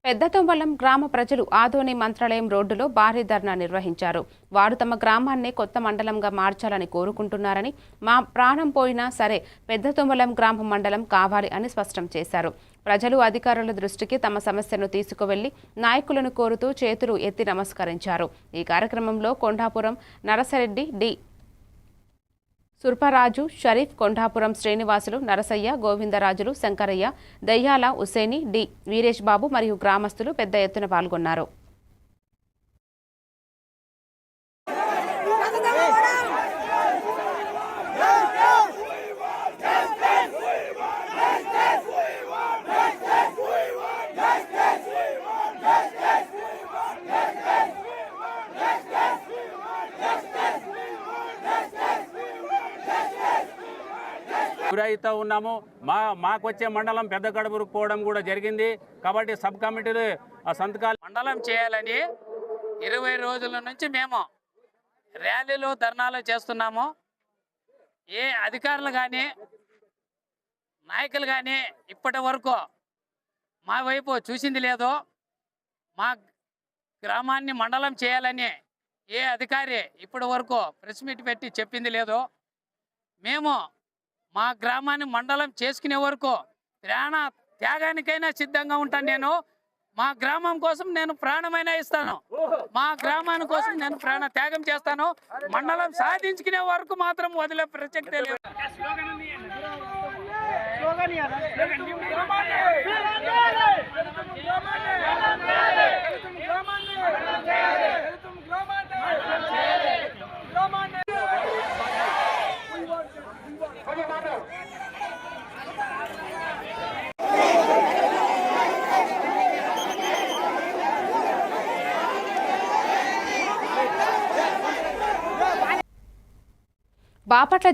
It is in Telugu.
పెద్దతొంబలం గ్రామ ప్రజలు ఆదోని మంత్రాలయం రోడ్డులో భారీ ధర్నా నిర్వహించారు. వారు తమ గ్రామాన్ని కొత్త మండలంగా మార్చాలని కోరుకుంటున్నారని, మా ప్రాణం పోయినా సరే పెద్దతొంబలం గ్రామ మండలం కావాలి అని స్పష్టం చేశారు. ప్రజలు అధికారుల దృష్టికి తమ సమస్యను తీసుకువెళ్లి నాయకులను కోరుతూ చేతులు ఎత్తి నమస్కరించారు. ఈ కార్యక్రమంలో కొండాపురం నరసరెడ్డి, డి సుర్పరాజు, షరీఫ్, కొండాపురం శ్రీనివాసులు, నరసయ్య, గోవిందరాజులు, శంకరయ్య, దయ్యాల హుసేని, డి వీరేష్ బాబు మరియు గ్రామస్తులు పెద్ద ఎత్తున పాల్గొన్నారు. గురైతే ఉన్నాము. మాకు వచ్చే మండలం పెద్ద కడుపుకు పోవడం కూడా జరిగింది. కాబట్టి సబ్ కమిటీలు సంతకాలు మండలం చేయాలని 20 రోజుల నుంచి మేము ర్యాలీలు ధర్నాలు చేస్తున్నాము. ఏ అధికారులు కానీ నాయకులు కానీ ఇప్పటి వరకు మా వైపు చూసింది లేదు. మా గ్రామాన్ని మండలం చేయాలని ఏ అధికారి ఇప్పటి వరకు ప్రెస్ మీట్ పెట్టి చెప్పింది లేదు. మేము మా గ్రామాన్ని మండలం చేసుకునే వరకు ప్రాణ త్యాగానికైనా సిద్ధంగా ఉంటాను. నేను మా గ్రామం కోసం నేను ప్రాణమైనా ఇస్తాను. మా గ్రామాని కోసం నేను ప్రాణ త్యాగం చేస్తాను. మండలం సాధించుకునే వరకు మాత్రం వదిలే ప్రసక్తే లేదు. బాపట్ల